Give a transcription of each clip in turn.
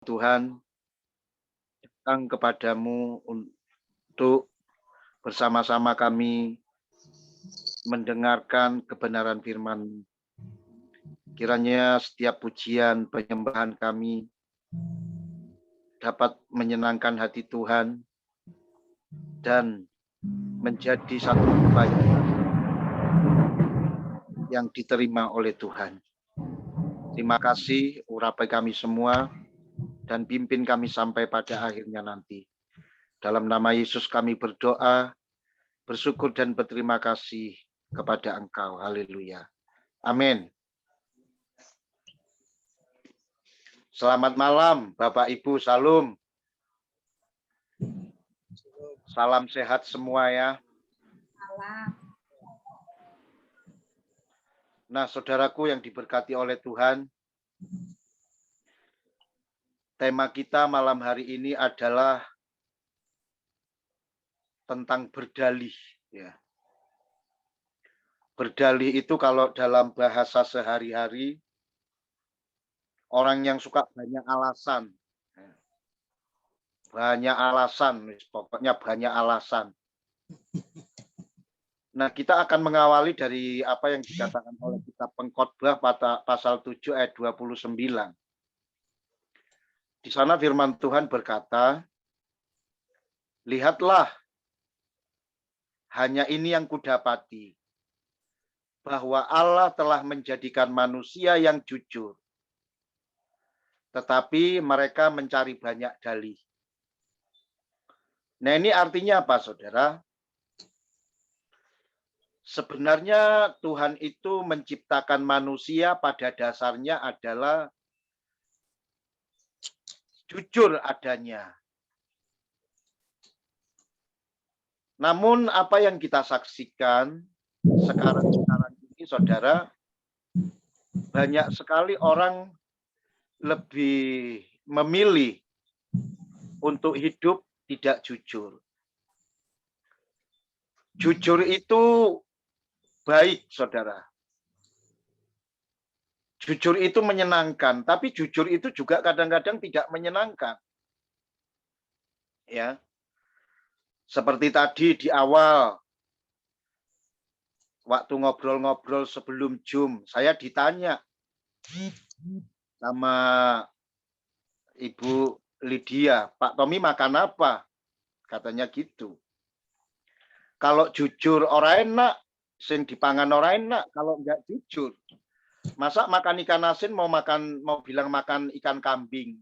Tuhan, datang kepadamu untuk bersama-sama kami mendengarkan kebenaran firman. Kiranya setiap pujian penyembahan kami dapat menyenangkan hati Tuhan dan menjadi satu kebaikan yang diterima oleh Tuhan. Terima kasih, urapai kami semua dan pimpin kami sampai pada akhirnya nanti. Dalam nama Yesus kami berdoa, bersyukur dan berterima kasih kepada Engkau. Haleluya. Amin. Selamat malam, Bapak Ibu, Salam. Salam sehat semua ya. Nah, saudaraku yang diberkati oleh Tuhan, tema kita malam hari ini adalah tentang berdalih. Ya. Berdalih itu kalau dalam bahasa sehari-hari, orang yang suka banyak alasan. Banyak alasan, pokoknya banyak alasan. Nah, kita akan mengawali dari apa yang dikatakan oleh kitab Pengkhotbah pasal 7 ayat 29. Di sana firman Tuhan berkata, lihatlah, hanya ini yang kudapati, bahwa Allah telah menjadikan manusia yang jujur, tetapi mereka mencari banyak dalih. Nah, ini artinya apa, saudara? Sebenarnya Tuhan itu menciptakan manusia pada dasarnya adalah jujur adanya. Namun apa yang kita saksikan sekarang ini, saudara, banyak sekali orang lebih memilih untuk hidup tidak jujur. Jujur itu baik, saudara. Jujur itu menyenangkan, tapi jujur itu juga kadang-kadang tidak menyenangkan. Ya. Seperti tadi di awal, waktu ngobrol-ngobrol sebelum Zoom, saya ditanya sama Ibu Lydia, Pak Tommy makan apa? Katanya gitu. Kalau jujur orang enak, sing dipangan orang enak, kalau enggak jujur. Masa makan ikan asin mau bilang makan ikan kambing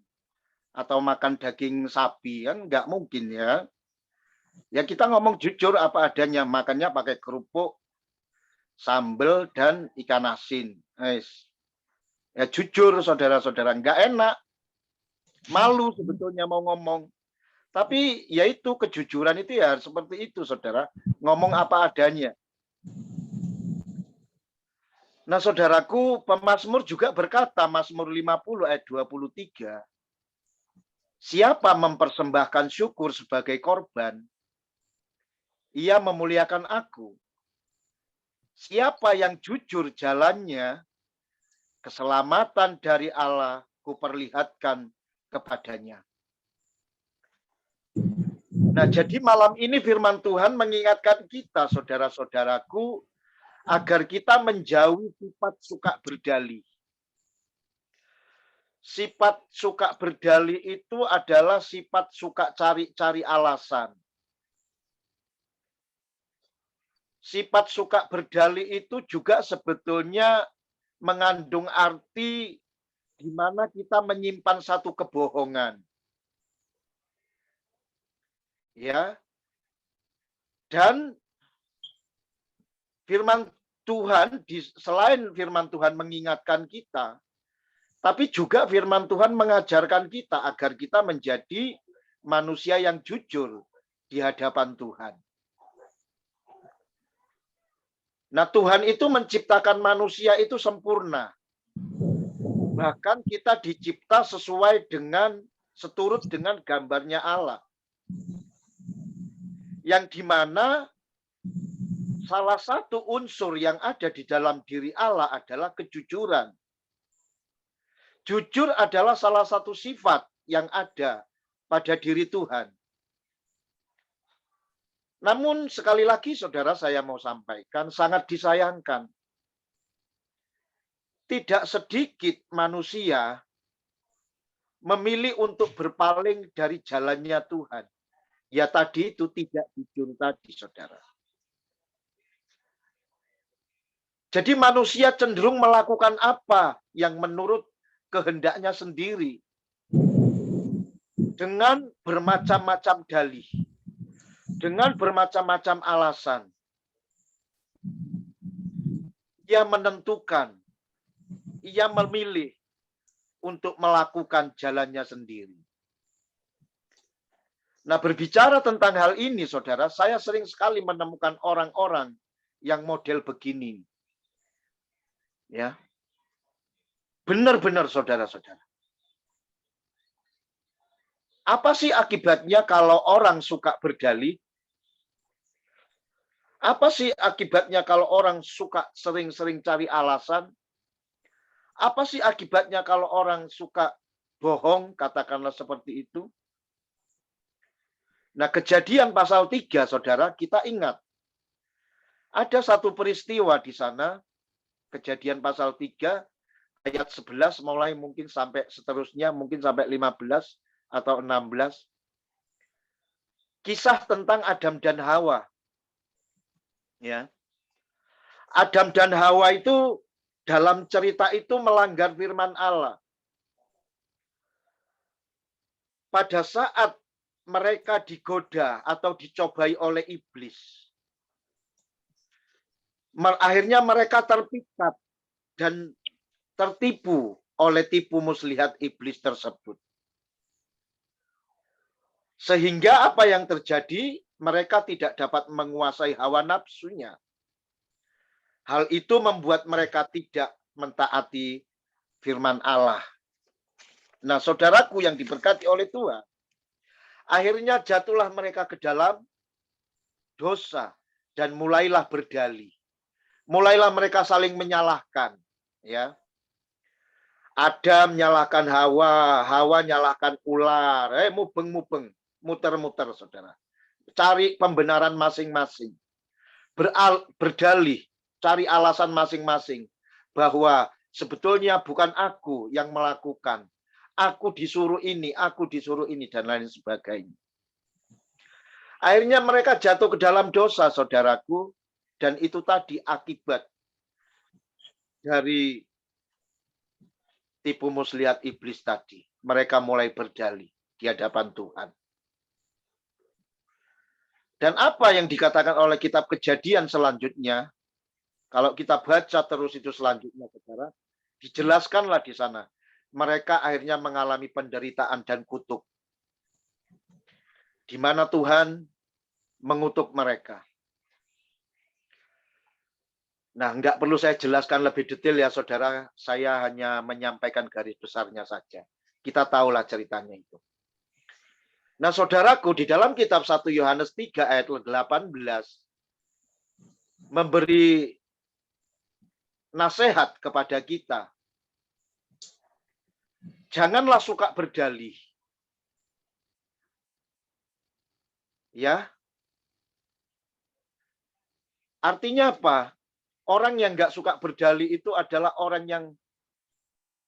atau makan daging sapi, kan enggak mungkin ya. Ya kita ngomong jujur apa adanya, makannya pakai kerupuk, sambal dan ikan asin. Ya jujur saudara-saudara, enggak enak. Malu sebetulnya mau ngomong. Tapi yaitu kejujuran itu ya seperti itu, saudara. Ngomong apa adanya. Nah, saudaraku, pemazmur juga berkata, Mazmur 50 ayat 23, siapa mempersembahkan syukur sebagai korban, ia memuliakan aku. Siapa yang jujur jalannya, keselamatan dari Allah kuperlihatkan kepadanya. Nah, jadi malam ini firman Tuhan mengingatkan kita, saudara-saudaraku, agar kita menjauhi sifat suka berdalih. Sifat suka berdalih itu adalah sifat suka cari-cari alasan. Sifat suka berdalih itu juga sebetulnya mengandung arti di mana kita menyimpan satu kebohongan. Ya. Dan firman Tuhan, selain firman Tuhan mengingatkan kita, tapi juga firman Tuhan mengajarkan kita agar kita menjadi manusia yang jujur di hadapan Tuhan. Nah, Tuhan itu menciptakan manusia itu sempurna. Bahkan kita dicipta sesuai dengan, seturut dengan gambarnya Allah. Yang dimana salah satu unsur yang ada di dalam diri Allah adalah kejujuran. Jujur adalah salah satu sifat yang ada pada diri Tuhan. Namun sekali lagi saudara saya mau sampaikan, sangat disayangkan. Tidak sedikit manusia memilih untuk berpaling dari jalannya Tuhan. Ya tadi itu tidak jujur tadi saudara. Jadi manusia cenderung melakukan apa yang menurut kehendaknya sendiri. Dengan bermacam-macam dalih. Dengan bermacam-macam alasan. Ia menentukan, ia memilih untuk melakukan jalannya sendiri. Nah, berbicara tentang hal ini, saudara, saya sering sekali menemukan orang-orang yang model begini. Ya, benar-benar saudara-saudara. Apa sih akibatnya kalau orang suka berdalih? Apa sih akibatnya kalau orang suka sering-sering cari alasan? Apa sih akibatnya kalau orang suka bohong, katakanlah seperti itu? Nah, Kejadian pasal 3, saudara, kita ingat. Ada satu peristiwa di sana, Kejadian pasal 3, ayat 11, mulai mungkin sampai seterusnya, mungkin sampai 15 atau 16. Kisah tentang Adam dan Hawa. Ya. Adam dan Hawa itu dalam cerita itu melanggar firman Allah. Pada saat mereka digoda atau dicobai oleh iblis, akhirnya mereka terpikat dan tertipu oleh tipu muslihat iblis tersebut. Sehingga apa yang terjadi? Mereka tidak dapat menguasai hawa nafsunya. Hal itu membuat mereka tidak mentaati firman Allah. Nah, saudaraku yang diberkati oleh Tuhan, akhirnya jatuhlah mereka ke dalam dosa dan mulailah berdalih. Mulailah mereka saling menyalahkan, ya. Adam menyalahkan Hawa, Hawa menyalahkan ular. Mubeng-mubeng, muter-muter, saudara. Cari pembenaran masing-masing. Berdalih, cari alasan masing-masing. Bahwa sebetulnya bukan aku yang melakukan. Aku disuruh ini, dan lain sebagainya. Akhirnya mereka jatuh ke dalam dosa, saudaraku. Dan itu tadi akibat dari tipu muslihat iblis tadi. Mereka mulai berdalih di hadapan Tuhan. Dan apa yang dikatakan oleh kitab Kejadian selanjutnya, kalau kita baca terus itu selanjutnya, saudara, dijelaskanlah di sana. Mereka akhirnya mengalami penderitaan dan kutuk. Di mana Tuhan mengutuk mereka. Nah, enggak perlu saya jelaskan lebih detail ya, saudara. Saya hanya menyampaikan garis besarnya saja. Kita tahulah ceritanya itu. Nah, saudaraku, di dalam kitab 1 Yohanes 3 ayat 18 memberi nasihat kepada kita. Janganlah suka berdalih. Ya. Artinya apa? Orang yang enggak suka berdalih itu adalah orang yang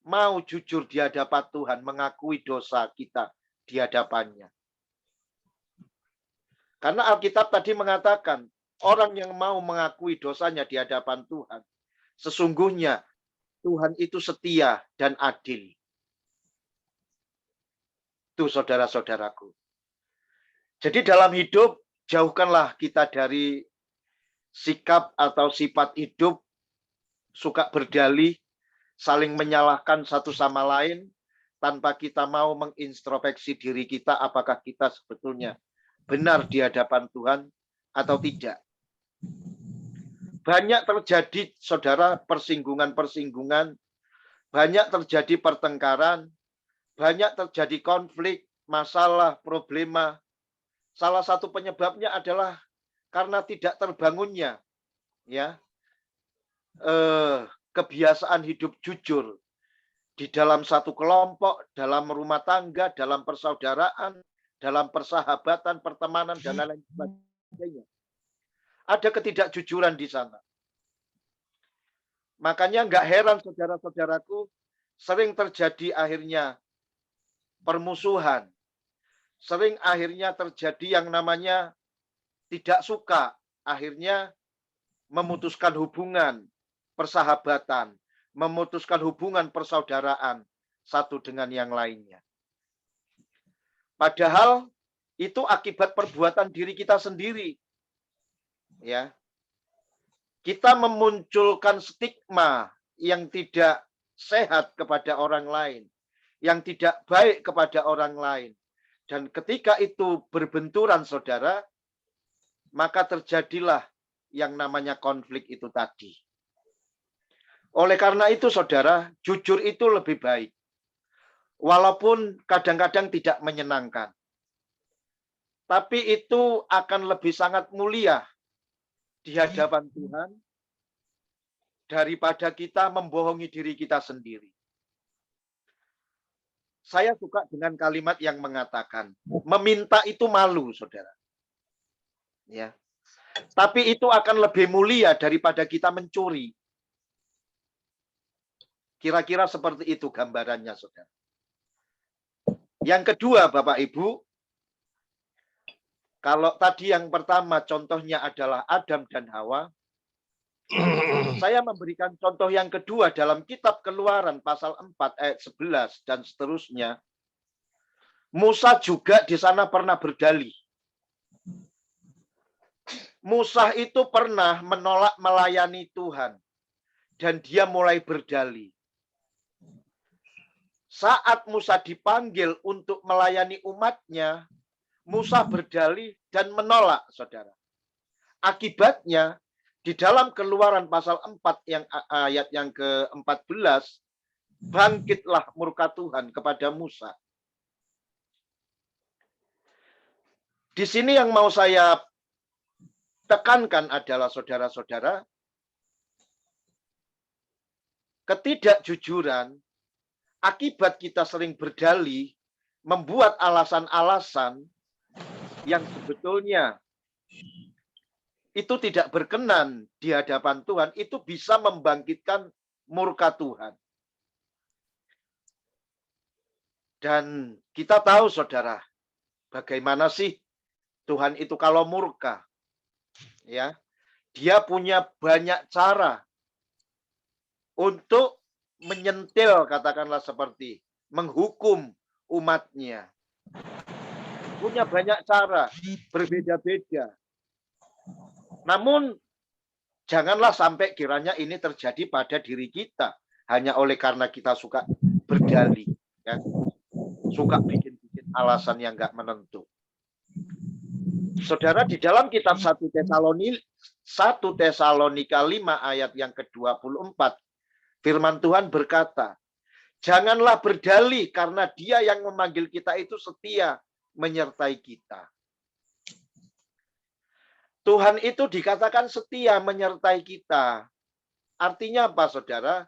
mau jujur di hadapan Tuhan, mengakui dosa kita di hadapannya. Karena Alkitab tadi mengatakan, orang yang mau mengakui dosanya di hadapan Tuhan, sesungguhnya Tuhan itu setia dan adil. Itu saudara-saudaraku. Jadi dalam hidup, jauhkanlah kita dari sikap atau sifat hidup suka berdalih, saling menyalahkan satu sama lain, tanpa kita mau mengintrospeksi diri kita apakah kita sebetulnya benar di hadapan Tuhan atau tidak. Banyak terjadi, saudara, persinggungan-persinggungan, banyak terjadi pertengkaran, banyak terjadi konflik, masalah, problema. Salah satu penyebabnya adalah karena tidak terbangunnya, ya, kebiasaan hidup jujur di dalam satu kelompok, dalam rumah tangga, dalam persaudaraan, dalam persahabatan, pertemanan, dan lain-lain sebagainya. Ada ketidakjujuran di sana. Makanya nggak heran saudara-saudaraku, sering terjadi akhirnya permusuhan. Sering akhirnya terjadi yang namanya tidak suka. Akhirnya memutuskan hubungan persahabatan, memutuskan hubungan persaudaraan satu dengan yang lainnya. Padahal itu akibat perbuatan diri kita sendiri. Ya. Kita memunculkan stigma yang tidak sehat kepada orang lain, yang tidak baik kepada orang lain. Dan ketika itu berbenturan, saudara, maka terjadilah yang namanya konflik itu tadi. Oleh karena itu, saudara, jujur itu lebih baik. Walaupun kadang-kadang tidak menyenangkan. Tapi itu akan lebih sangat mulia di hadapan Tuhan daripada kita membohongi diri kita sendiri. Saya suka dengan kalimat yang mengatakan, meminta itu malu, saudara. Ya. Tapi itu akan lebih mulia daripada kita mencuri. Kira-kira seperti itu gambarannya, saudara. Yang kedua, Bapak Ibu, kalau tadi yang pertama contohnya adalah Adam dan Hawa, saya memberikan contoh yang kedua dalam kitab Keluaran pasal 4 ayat 11 dan seterusnya. Musa juga di sana pernah berdalih. Musa itu pernah menolak melayani Tuhan. Dan dia mulai berdalih. Saat Musa dipanggil untuk melayani umatnya, Musa berdalih dan menolak, saudara. Akibatnya, di dalam Keluaran pasal 4 yang ayat yang ke-14, bangkitlah murka Tuhan kepada Musa. Di sini yang mau saya tekankan adalah saudara-saudara, ketidakjujuran akibat kita sering berdalih membuat alasan-alasan yang sebetulnya itu tidak berkenan di hadapan Tuhan, itu bisa membangkitkan murka Tuhan. Dan kita tahu, saudara, bagaimana sih Tuhan itu kalau murka? Ya, dia punya banyak cara untuk menyentil, katakanlah seperti menghukum umatnya. Punya banyak cara, berbeda-beda. Namun, janganlah sampai kiranya ini terjadi pada diri kita. Hanya oleh karena kita suka berdalih. Ya. Suka bikin-bikin alasan yang nggak menentu. Saudara, di dalam kitab 1 Tesalonika 5 ayat yang ke-24, firman Tuhan berkata, janganlah berdalih karena dia yang memanggil kita itu setia menyertai kita. Tuhan itu dikatakan setia menyertai kita. Artinya apa, saudara?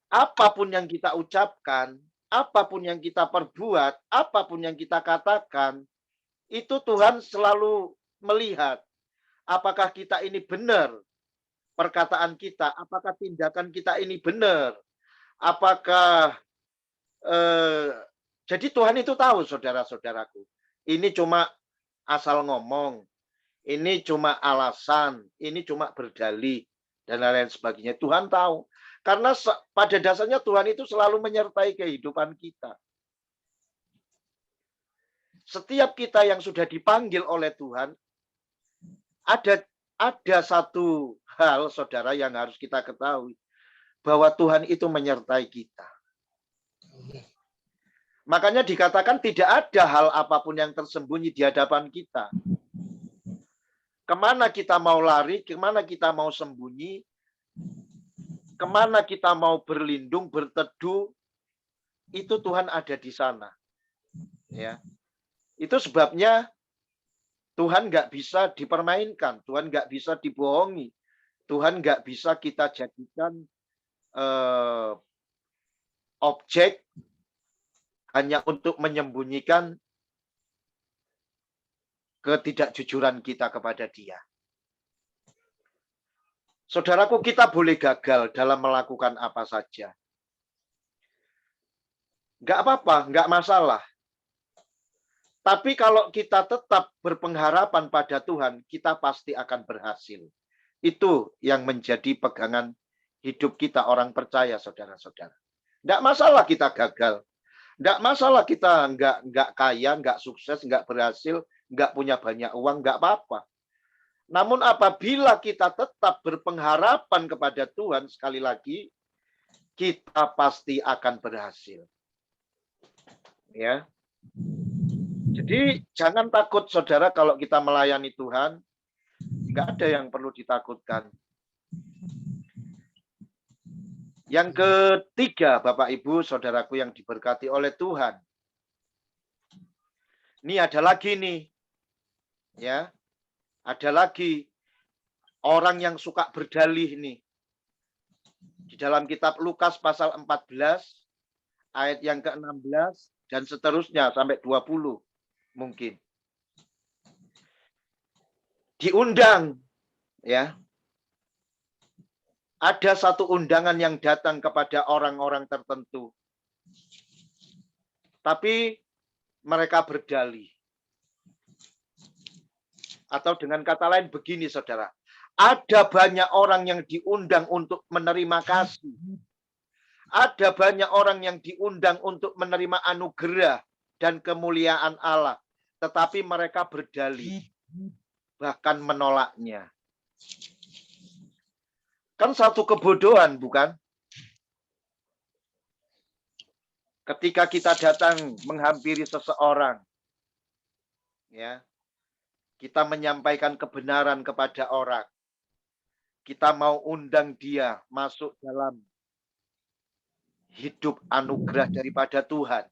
Apapun yang kita ucapkan, apapun yang kita perbuat, apapun yang kita katakan, itu Tuhan selalu melihat apakah kita ini benar perkataan kita, apakah tindakan kita ini benar, apakah jadi Tuhan itu tahu, saudara-saudaraku, ini cuma asal ngomong, ini cuma alasan, ini cuma berdalih, dan lain-lain sebagainya. Tuhan tahu. Karena pada dasarnya Tuhan itu selalu menyertai kehidupan kita. Setiap kita yang sudah dipanggil oleh Tuhan, ada satu hal, saudara, yang harus kita ketahui. Bahwa Tuhan itu menyertai kita. Makanya dikatakan tidak ada hal apapun yang tersembunyi di hadapan kita. Kemana kita mau lari, kemana kita mau sembunyi, kemana kita mau berlindung, berteduh, itu Tuhan ada di sana. Ya, itu sebabnya Tuhan nggak bisa dipermainkan, Tuhan nggak bisa dibohongi, Tuhan nggak bisa kita jadikan objek hanya untuk menyembunyikan ketidakjujuran kita kepada Dia. Saudaraku, kita boleh gagal dalam melakukan apa saja. Enggak apa-apa, enggak masalah. Tapi kalau kita tetap berpengharapan pada Tuhan, kita pasti akan berhasil. Itu yang menjadi pegangan hidup kita orang percaya, saudara-saudara. Enggak masalah kita gagal. Enggak masalah kita enggak kaya, enggak sukses, enggak berhasil, enggak punya banyak uang, enggak apa-apa. Namun apabila kita tetap berpengharapan kepada Tuhan, sekali lagi, kita pasti akan berhasil. Ya. Jadi jangan takut saudara kalau kita melayani Tuhan, nggak ada yang perlu ditakutkan. Yang ketiga, Bapak Ibu, saudaraku yang diberkati oleh Tuhan. Ini ada lagi nih, ya, ada lagi orang yang suka berdalih nih. Di dalam kitab Lukas pasal 14, ayat yang ke-16, dan seterusnya sampai 20 mungkin. Diundang, ya. Ada satu undangan yang datang kepada orang-orang tertentu. Tapi mereka berdalih. Atau dengan kata lain begini, saudara. Ada banyak orang yang diundang untuk menerima kasih. Ada banyak orang yang diundang untuk menerima anugerah dan kemuliaan Allah. Tetapi mereka berdalih. Bahkan menolaknya. Kan satu kebodohan, bukan? Ketika kita datang menghampiri seseorang, ya, kita menyampaikan kebenaran kepada orang. Kita mau undang dia masuk dalam hidup anugerah daripada Tuhan.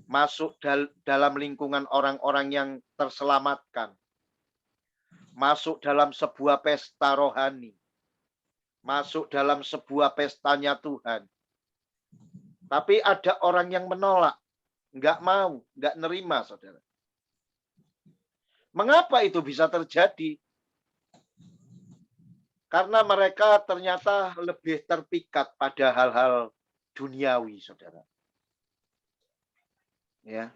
Masuk dalam lingkungan orang-orang yang terselamatkan. Masuk dalam sebuah pesta rohani. Masuk dalam sebuah pestanya Tuhan. Tapi ada orang yang menolak. Enggak mau, enggak nerima, saudara. Mengapa itu bisa terjadi? Karena mereka ternyata lebih terpikat pada hal-hal duniawi, saudara. Ya.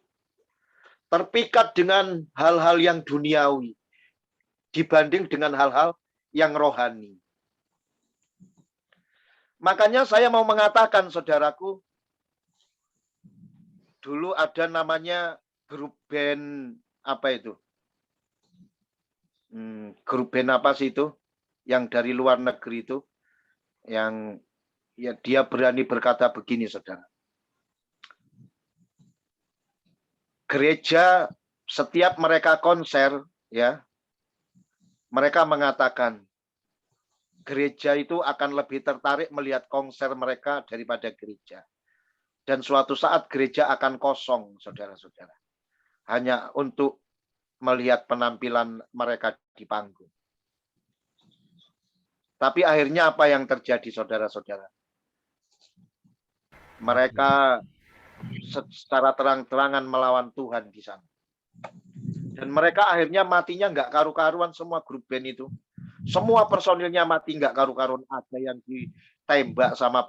Terpikat dengan hal-hal yang duniawi dibanding dengan hal-hal yang rohani. Makanya saya mau mengatakan, saudaraku, dulu ada namanya grup band apa itu? Grup band apa sih itu? Yang dari luar negeri itu, yang ya dia berani berkata begini, saudara. Gereja setiap mereka konser, ya, mereka mengatakan gereja itu akan lebih tertarik melihat konser mereka daripada gereja. Dan suatu saat gereja akan kosong, saudara-saudara. Hanya untuk melihat penampilan mereka di panggung. Tapi akhirnya apa yang terjadi, saudara-saudara? Mereka secara terang-terangan melawan Tuhan di sana. Dan mereka akhirnya matinya nggak karu-karuan semua grup band itu. Semua personilnya mati nggak karu-karuan. Ada yang ditembak sama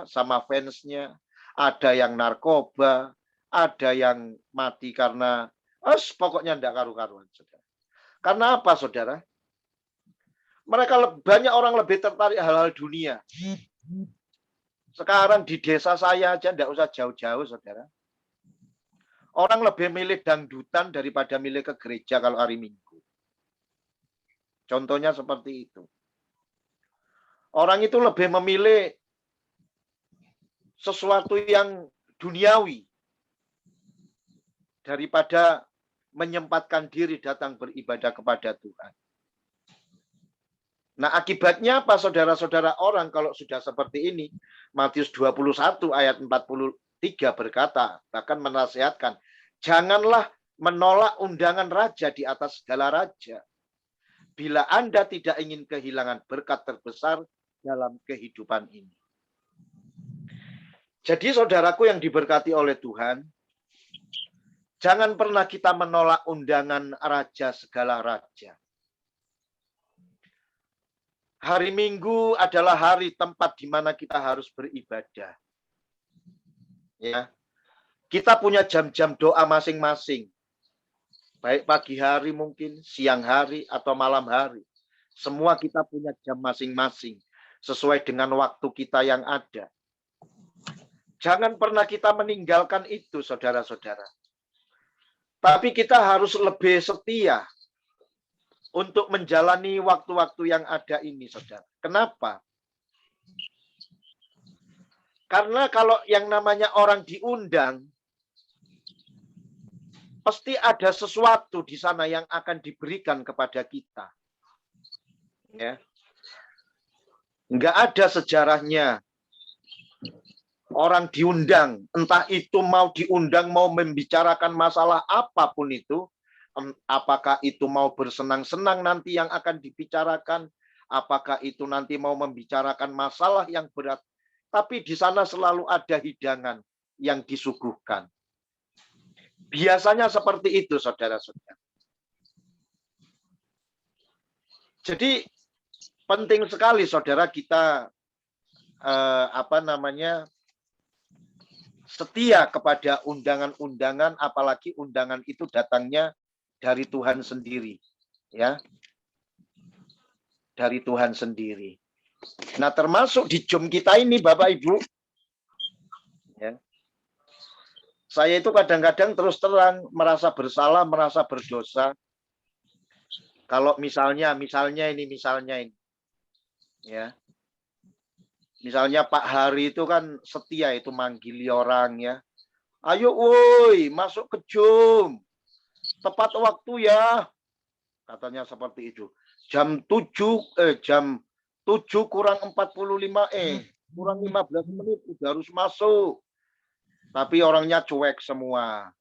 sama fansnya, ada yang narkoba, ada yang mati karena pokoknya nggak karu-karuan, saudara. Karena apa, saudara? Mereka banyak orang lebih tertarik hal-hal dunia. Sekarang di desa saya aja nggak usah jauh-jauh, saudara. Orang lebih milih dangdutan daripada milih ke gereja kalau hari Minggu. Contohnya seperti itu. Orang itu lebih memilih sesuatu yang duniawi daripada menyempatkan diri datang beribadah kepada Tuhan. Nah, akibatnya apa, saudara-saudara? Orang kalau sudah seperti ini, Matius 21 ayat 43 berkata, bahkan menasihatkan, janganlah menolak undangan raja di atas segala raja. Bila Anda tidak ingin kehilangan berkat terbesar dalam kehidupan ini. Jadi saudaraku yang diberkati oleh Tuhan, jangan pernah kita menolak undangan raja segala raja. Hari Minggu adalah hari tempat di mana kita harus beribadah. Ya. Kita punya jam-jam doa masing-masing. Baik pagi hari mungkin, siang hari, atau malam hari. Semua kita punya jam masing-masing. Sesuai dengan waktu kita yang ada. Jangan pernah kita meninggalkan itu, saudara-saudara. Tapi kita harus lebih setia untuk menjalani waktu-waktu yang ada ini, saudara. Kenapa? Karena kalau yang namanya orang diundang, pasti ada sesuatu di sana yang akan diberikan kepada kita. Ya. Enggak ada sejarahnya orang diundang, entah itu mau diundang, mau membicarakan masalah apapun itu, apakah itu mau bersenang-senang nanti yang akan dibicarakan, apakah itu nanti mau membicarakan masalah yang berat, tapi di sana selalu ada hidangan yang disuguhkan. Biasanya seperti itu, saudara-saudara. Jadi penting sekali, saudara, kita setia kepada undangan-undangan, apalagi undangan itu datangnya dari Tuhan sendiri, ya, dari Tuhan sendiri. Nah, termasuk di jam kita ini, Bapak Ibu, ya, saya itu kadang-kadang terus terang merasa bersalah, merasa berdosa. Kalau misalnya ini, ya. Misalnya Pak Hari itu kan setia itu manggili orang, ya. Ayo woi, masuk ke jam. Tepat waktu ya. Katanya seperti itu. Jam 7 kurang 45 kurang 15 menit udah harus masuk. Tapi orangnya cuek semua.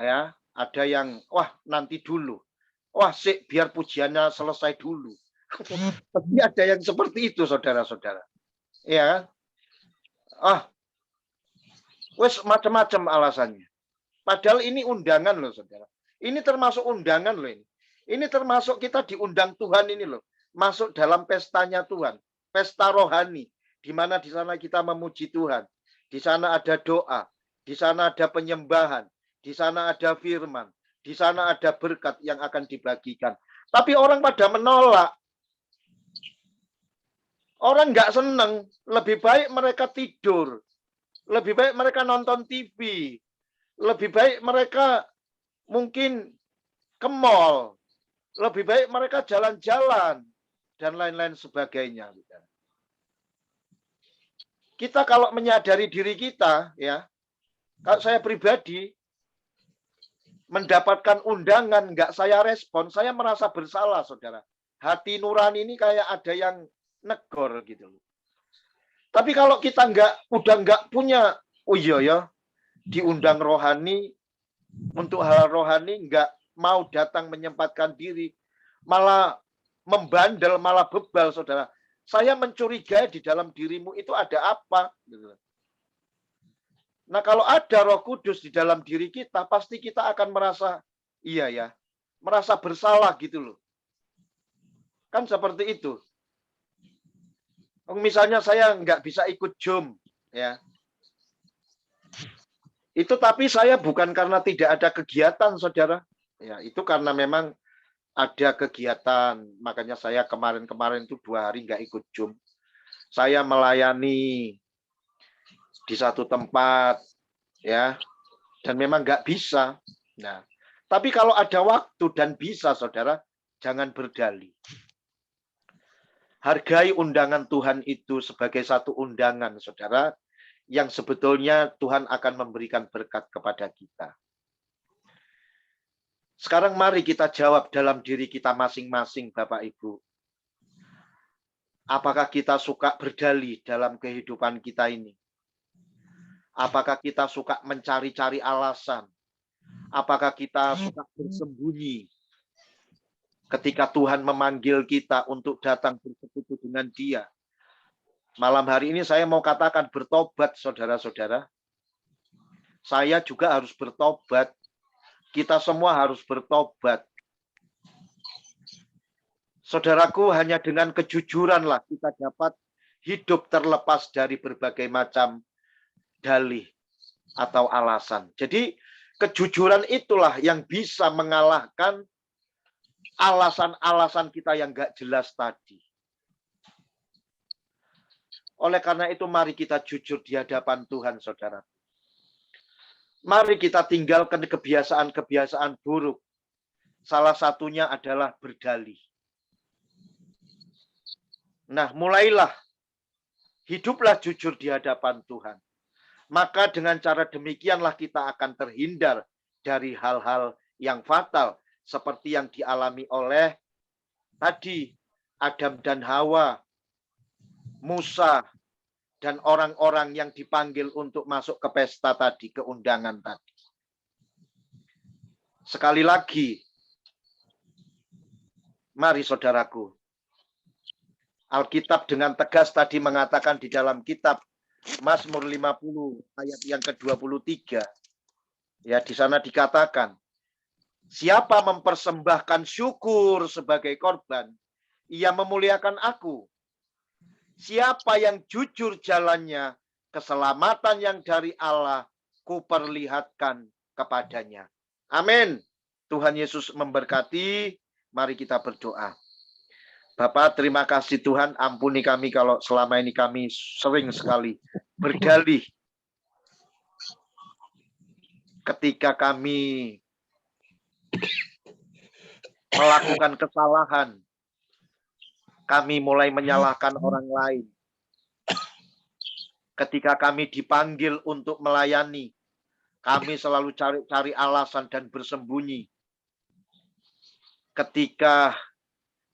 Ya, ada yang wah nanti dulu. Wah, sik biar pujiannya selesai dulu. Tapi ada yang seperti itu, saudara-saudara. Ya. Wes macam-macam alasannya. Padahal ini undangan loh, saudara. Ini termasuk undangan loh ini. Ini termasuk kita diundang Tuhan ini loh. Masuk dalam pestanya Tuhan. Pesta rohani. Di mana di sana kita memuji Tuhan. Di sana ada doa. Di sana ada penyembahan. Di sana ada firman. Di sana ada berkat yang akan dibagikan. Tapi orang pada menolak. Orang nggak seneng. Lebih baik mereka tidur. Lebih baik mereka nonton TV. Lebih baik mereka mungkin ke mall. Lebih baik mereka jalan-jalan. Dan lain-lain sebagainya. Kita kalau menyadari diri kita, ya, kalau saya pribadi, mendapatkan undangan, nggak saya respon, saya merasa bersalah, saudara. Hati nurani ini kayak ada yang negor gitu. Tapi kalau kita udah nggak punya, oh iya ya, diundang rohani, untuk hal rohani, nggak mau datang menyempatkan diri, malah membandel, malah bebal, saudara. Saya mencurigai di dalam dirimu itu ada apa. Nah, kalau ada Roh Kudus di dalam diri kita, pasti kita akan merasa, iya ya, merasa bersalah gitu loh. Kan seperti itu. Misalnya saya nggak bisa ikut jom, ya. Itu tapi saya bukan karena tidak ada kegiatan, saudara. Ya, itu karena memang ada kegiatan, makanya saya kemarin itu 2 hari nggak ikut jum. Saya melayani di satu tempat, ya, dan memang nggak bisa. Nah, tapi kalau ada waktu dan bisa, saudara, jangan berdalih. Hargai undangan Tuhan itu sebagai satu undangan, saudara, yang sebetulnya Tuhan akan memberikan berkat kepada kita. Sekarang mari kita jawab dalam diri kita masing-masing, Bapak Ibu. Apakah kita suka berdalih dalam kehidupan kita ini? Apakah kita suka mencari-cari alasan? Apakah kita suka bersembunyi ketika Tuhan memanggil kita untuk datang bersekutu dengan Dia? Malam hari ini saya mau katakan bertobat, saudara-saudara. Saya juga harus bertobat. Kita semua harus bertobat. Saudaraku, hanya dengan kejujuranlah kita dapat hidup terlepas dari berbagai macam dalih atau alasan. Jadi kejujuran itulah yang bisa mengalahkan alasan-alasan kita yang gak jelas tadi. Oleh karena itu mari kita jujur di hadapan Tuhan, saudara. Mari kita tinggalkan kebiasaan-kebiasaan buruk. Salah satunya adalah berdalih. Nah, mulailah. Hiduplah jujur di hadapan Tuhan. Maka dengan cara demikianlah kita akan terhindar dari hal-hal yang fatal. Seperti yang dialami oleh tadi Adam dan Hawa, Musa, dan orang-orang yang dipanggil untuk masuk ke pesta tadi, ke undangan tadi. Sekali lagi, mari saudaraku, Alkitab dengan tegas tadi mengatakan di dalam kitab Mazmur 50 ayat yang ke-23, ya di sana dikatakan, siapa mempersembahkan syukur sebagai korban, ia memuliakan aku. Siapa yang jujur jalannya, keselamatan yang dari Allah, kuperlihatkan kepadanya. Amin. Tuhan Yesus memberkati. Mari kita berdoa. Bapak, terima kasih Tuhan. Ampuni kami kalau selama ini kami sering sekali berdalih. Ketika kami melakukan kesalahan, kami mulai menyalahkan orang lain. Ketika kami dipanggil untuk melayani, kami selalu cari alasan dan bersembunyi. Ketika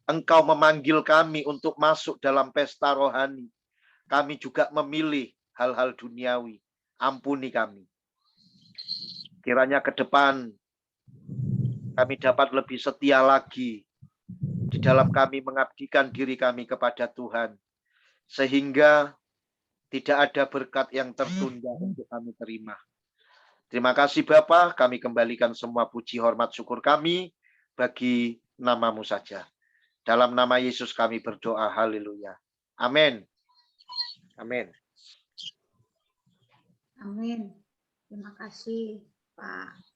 Engkau memanggil kami untuk masuk dalam pesta rohani, kami juga memilih hal-hal duniawi. Ampuni kami. Kiranya ke depan kami dapat lebih setia lagi di dalam kami mengabdikan diri kami kepada Tuhan. Sehingga tidak ada berkat yang tertunda untuk kami terima. Terima kasih Bapa, kami kembalikan semua puji, hormat, syukur kami bagi nama-Mu saja. Dalam nama Yesus kami berdoa, haleluya. Amin. Amin. Amin. Terima kasih Pak